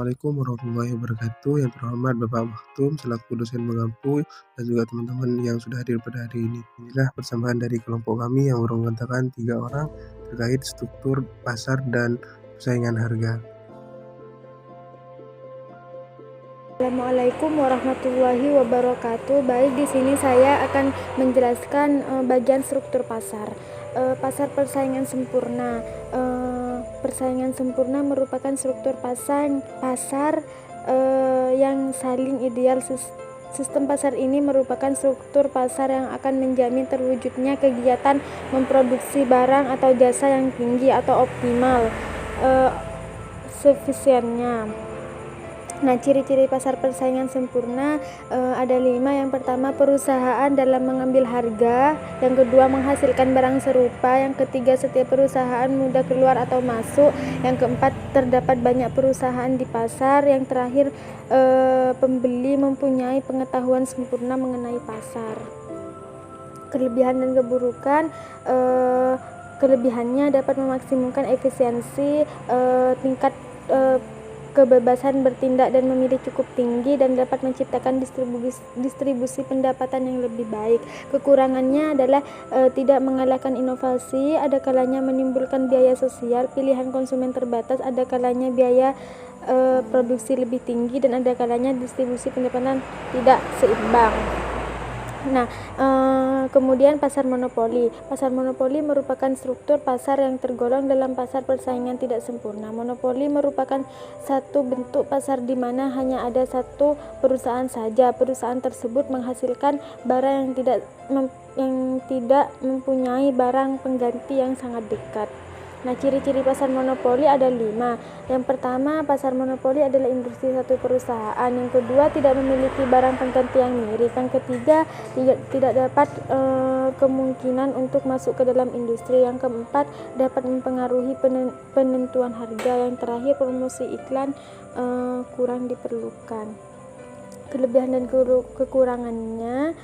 Assalamualaikum warahmatullahi wabarakatuh. Yang terhormat Bapak Maktum selaku dosen mengampu dan juga teman-teman yang sudah hadir pada hari ini. Inilah persembahan dari kelompok kami yang beranggotakan 3 orang terkait struktur pasar dan persaingan harga. Assalamualaikum warahmatullahi wabarakatuh. Baik, di sini saya akan menjelaskan bagian struktur pasar. Pasar persaingan sempurna. Persaingan sempurna merupakan struktur pasar yang saling ideal. Sistem pasar ini merupakan struktur pasar yang akan menjamin terwujudnya kegiatan memproduksi barang atau jasa yang tinggi atau optimal sefisiennya. Nah, ciri-ciri pasar persaingan sempurna ada 5. Yang pertama, perusahaan dalam mengambil harga. Yang kedua, menghasilkan barang serupa. Yang ketiga, setiap perusahaan mudah keluar atau masuk. Yang keempat, terdapat banyak perusahaan di pasar. Yang terakhir, pembeli mempunyai pengetahuan sempurna mengenai pasar. Kelebihan dan keburukan. Kelebihannya dapat memaksimalkan efisiensi, tingkat kebebasan bertindak dan memilih cukup tinggi, dan dapat menciptakan distribusi pendapatan yang lebih baik. Kekurangannya adalah tidak mengalahkan inovasi, ada kalanya menimbulkan biaya sosial, pilihan konsumen terbatas, ada kalanya biaya produksi lebih tinggi, dan ada kalanya distribusi pendapatan tidak seimbang. Nah, kemudian pasar monopoli. Pasar monopoli merupakan struktur pasar yang tergolong dalam pasar persaingan tidak sempurna. Monopoli merupakan satu bentuk pasar di mana hanya ada satu perusahaan saja. Perusahaan tersebut menghasilkan barang yang tidak mempunyai barang pengganti yang sangat dekat. Nah, ciri-ciri pasar monopoli ada 5. Yang pertama, pasar monopoli adalah industri satu perusahaan. Yang kedua, tidak memiliki barang pengganti yang mirip. Yang ketiga, tidak dapat kemungkinan untuk masuk ke dalam industri. Yang keempat, dapat mempengaruhi penentuan harga. Yang terakhir, promosi iklan kurang diperlukan. Kelebihan dan kekurangannya.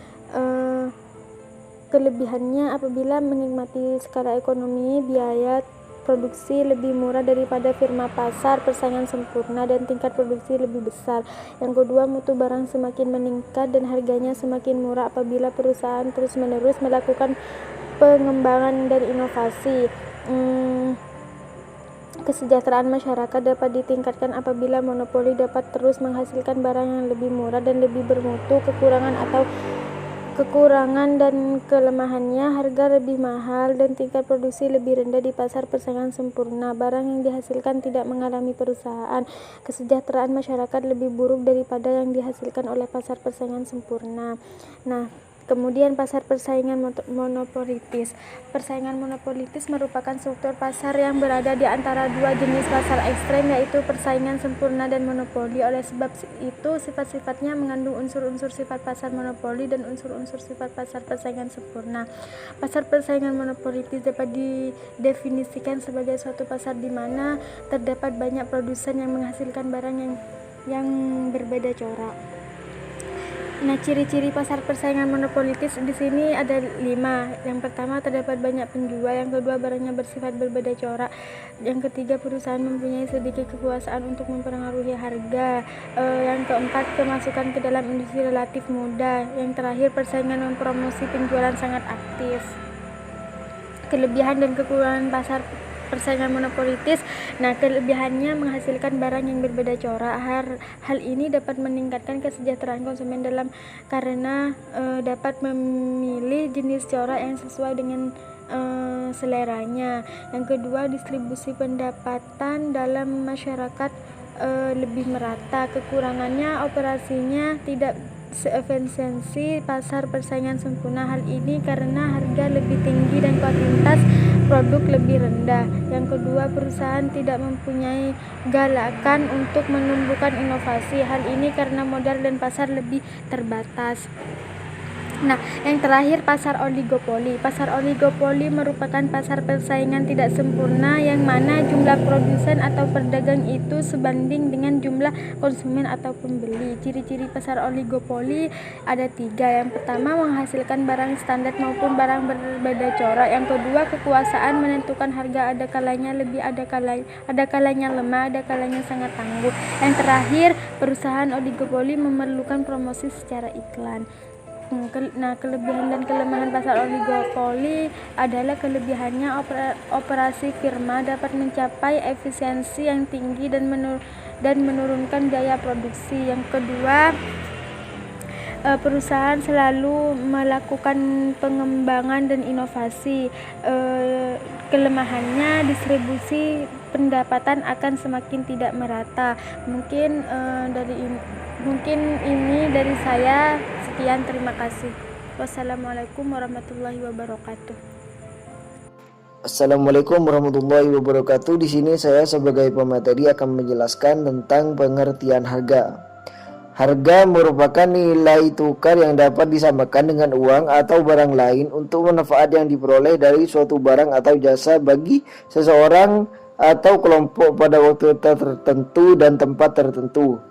Kelebihannya apabila menikmati skala ekonomi, biaya produksi lebih murah daripada firma pasar persaingan sempurna, dan tingkat produksi lebih besar. Yang kedua, mutu barang semakin meningkat dan harganya semakin murah apabila perusahaan terus-menerus melakukan pengembangan dan inovasi. Kesejahteraan masyarakat dapat ditingkatkan apabila monopoli dapat terus menghasilkan barang yang lebih murah dan lebih bermutu. Kekurangan dan kelemahannya, harga lebih mahal dan tingkat produksi lebih rendah di pasar persaingan sempurna. Barang yang dihasilkan tidak mengalami perusahaan. Kesejahteraan masyarakat lebih buruk daripada yang dihasilkan oleh pasar persaingan sempurna. Nah, kemudian pasar persaingan monopolitis. Persaingan monopolitis merupakan struktur pasar yang berada di antara dua jenis pasar ekstrem, yaitu persaingan sempurna dan monopoli. Oleh sebab itu, sifat-sifatnya mengandung unsur-unsur sifat pasar monopoli dan unsur-unsur sifat pasar persaingan sempurna. Pasar persaingan monopolitis dapat didefinisikan sebagai suatu pasar di mana terdapat banyak produsen yang menghasilkan barang yang berbeda corak. Nah, ciri-ciri pasar persaingan monopolitis di sini ada 5. Yang pertama, terdapat banyak penjual. Yang kedua, barangnya bersifat berbeda corak. Yang ketiga, perusahaan mempunyai sedikit kekuasaan untuk mempengaruhi harga. Yang keempat, kemasukan ke dalam industri relatif mudah. Yang terakhir, persaingan mempromosi penjualan sangat aktif. Kelebihan dan kekurangan pasar persaingan monopolitis. Nah, kelebihannya menghasilkan barang yang berbeda corak. Hal ini dapat meningkatkan kesejahteraan konsumen karena dapat memilih jenis corak yang sesuai dengan seleranya. Yang kedua, distribusi pendapatan dalam masyarakat lebih merata. Kekurangannya, operasinya tidak seefisiensi pasar persaingan sempurna. Hal ini karena harga lebih tinggi dan kualitas produk lebih rendah. Yang kedua, perusahaan tidak mempunyai galakan untuk menumbuhkan inovasi. Hal ini karena modal dan pasar lebih terbatas. Nah, yang terakhir pasar oligopoli. Pasar oligopoli merupakan pasar persaingan tidak sempurna yang mana jumlah produsen atau pedagang itu sebanding dengan jumlah konsumen atau pembeli. Ciri-ciri pasar oligopoli ada 3. Yang pertama, menghasilkan barang standar maupun barang berbeda corak. Yang kedua, kekuasaan menentukan harga, ada kalanya lebih, ada kalanya lemah, ada kalanya sangat tangguh. Yang terakhir, perusahaan oligopoli memerlukan promosi secara iklan. Nah, kelebihan dan kelemahan pasar oligopoli adalah kelebihannya operasi firma dapat mencapai efisiensi yang tinggi dan menurunkan biaya produksi. Yang kedua, perusahaan selalu melakukan pengembangan dan inovasi. Kelemahannya, distribusi pendapatan akan semakin tidak merata. Mungkin ini dari saya. Sekian, terima kasih. Wassalamualaikum warahmatullahi wabarakatuh. Assalamualaikum warahmatullahi wabarakatuh. Di sini saya sebagai pemateri akan menjelaskan tentang pengertian harga. Harga merupakan nilai tukar yang dapat disamakan dengan uang atau barang lain untuk manfaat yang diperoleh dari suatu barang atau jasa bagi seseorang atau kelompok pada waktu tertentu dan tempat tertentu.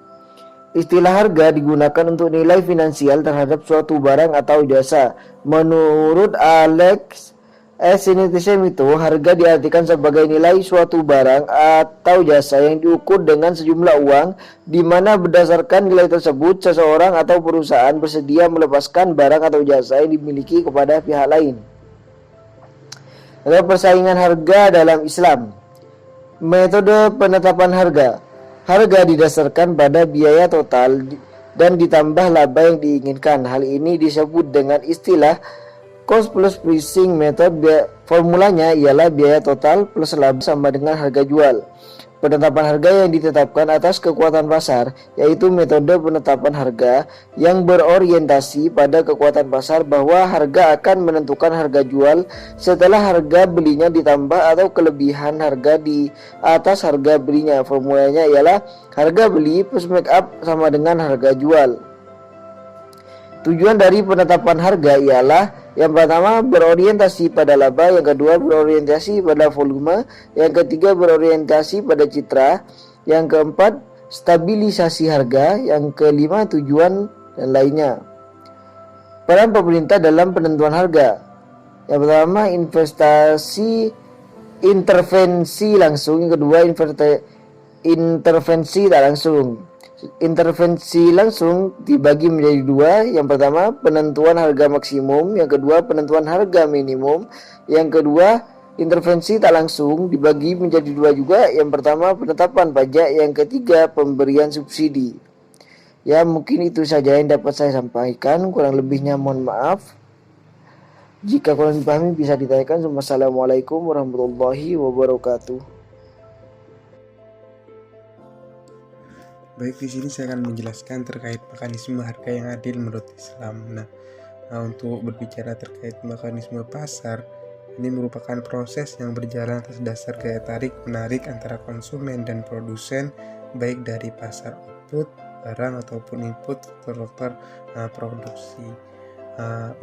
Istilah harga digunakan untuk nilai finansial terhadap suatu barang atau jasa. Menurut Alex Sinitisim itu, harga diartikan sebagai nilai suatu barang atau jasa yang diukur dengan sejumlah uang, di mana berdasarkan nilai tersebut seseorang atau perusahaan bersedia melepaskan barang atau jasa yang dimiliki kepada pihak lain. Ada persaingan harga dalam Islam. Metode penetapan harga. Harga didasarkan pada biaya total dan ditambah laba yang diinginkan. Hal ini disebut dengan istilah cost plus pricing method. Formulanya ialah biaya total plus laba sama dengan harga jual. Penetapan harga yang ditetapkan atas kekuatan pasar, yaitu metode penetapan harga yang berorientasi pada kekuatan pasar bahwa harga akan menentukan harga jual setelah harga belinya ditambah atau kelebihan harga di atas harga belinya. Formulanya ialah harga beli plus make up sama dengan harga jual. Tujuan dari penetapan harga ialah yang pertama berorientasi pada laba, yang kedua berorientasi pada volume, yang ketiga berorientasi pada citra, yang keempat stabilisasi harga, yang kelima tujuan dan lainnya. Peran pemerintah dalam penentuan harga. Yang pertama intervensi langsung, yang kedua intervensi tak langsung. Intervensi langsung dibagi menjadi 2. Yang pertama penentuan harga maksimum, yang kedua penentuan harga minimum. Yang kedua intervensi tak langsung dibagi menjadi 2 juga. Yang pertama penetapan pajak, yang ketiga pemberian subsidi. Ya, mungkin itu saja yang dapat saya sampaikan, kurang lebihnya mohon maaf. Jika kurang dipahami bisa ditanyakan. Wassalamualaikum warahmatullahi wabarakatuh. Baik, di sini saya akan menjelaskan terkait mekanisme harga yang adil menurut Islam. Nah, untuk berbicara terkait mekanisme pasar, ini merupakan proses yang berjalan atas dasar gaya tarik menarik antara konsumen dan produsen, baik dari pasar output barang ataupun input faktor produksi.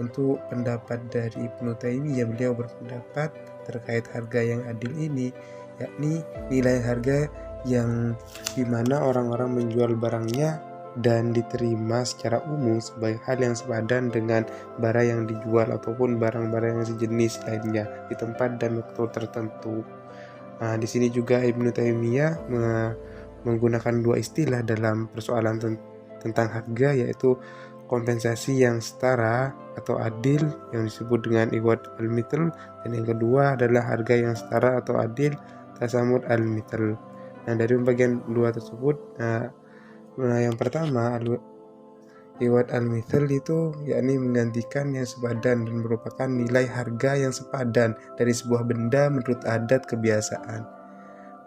Untuk pendapat dari Ibnu Taimiyah, beliau berpendapat terkait harga yang adil ini, yakni nilai harga yang dimana orang-orang menjual barangnya dan diterima secara umum sebagai hal yang sepadan dengan barang yang dijual ataupun barang-barang yang sejenis lainnya di tempat dan waktu tertentu. Di sini juga Ibnu Taimiyah menggunakan 2 istilah dalam persoalan tentang harga, yaitu kompensasi yang setara atau adil yang disebut dengan iwad al-mithl, dan yang kedua adalah harga yang setara atau adil tasamud al-mithl. Nah, dari pembagian 2 tersebut, yang pertama iwad al-mithl itu yakni menggantikan yang sepadan dan merupakan nilai harga yang sepadan dari sebuah benda menurut adat kebiasaan.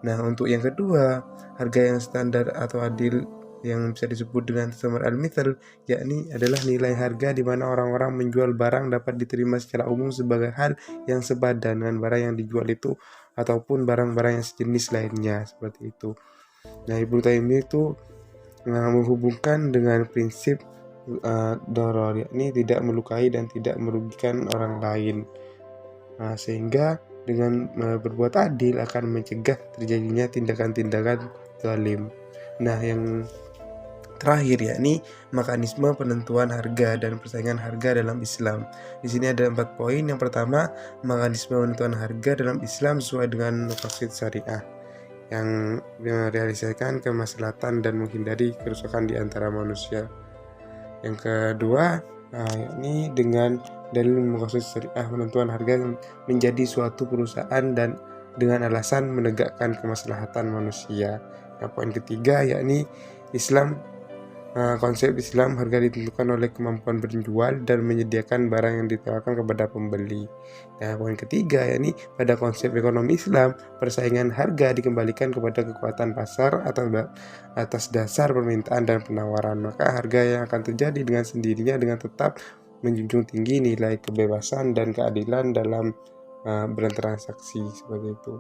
Nah, untuk yang kedua, harga yang standar atau adil yang bisa disebut dengan tasamud al-mithl, yakni adalah nilai harga di mana orang-orang menjual barang dapat diterima secara umum sebagai hal yang sepadan dengan barang yang dijual itu ataupun barang-barang yang sejenis lainnya, seperti itu. Nah, Ibnu Taimiyah itu menghubungkan dengan prinsip doror, yakni tidak melukai dan tidak merugikan orang lain. Sehingga dengan berbuat adil akan mencegah terjadinya tindakan-tindakan zalim. Nah, yang terakhir yakni mekanisme penentuan harga dan persaingan harga dalam Islam. Di sini ada 4 poin. Yang pertama, mekanisme penentuan harga dalam Islam sesuai dengan maqasid syariah yang merealisasikan kemaslahatan dan menghindari kerusakan di antara manusia. Yang kedua, yakni dengan dalil maqasid syariah penentuan harga menjadi suatu perusahaan dan dengan alasan menegakkan kemaslahatan manusia. Yang poin ketiga yakni konsep Islam harga ditentukan oleh kemampuan penjual dan menyediakan barang yang ditawarkan kepada pembeli. Nah, poin ketiga yakni pada konsep ekonomi Islam persaingan harga dikembalikan kepada kekuatan pasar atas dasar permintaan dan penawaran. Maka harga yang akan terjadi dengan sendirinya dengan tetap menjunjung tinggi nilai kebebasan dan keadilan dalam bertransaksi seperti itu.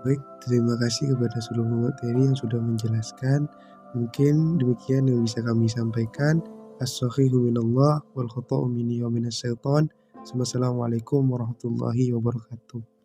Baik, terima kasih kepada seluruh materi yang sudah menjelaskan. Mungkin demikian yang bisa kami sampaikan. As-sahihu minallah wal khata'u minni wa minas syaitan. Wassalamualaikum warahmatullahi wabarakatuh.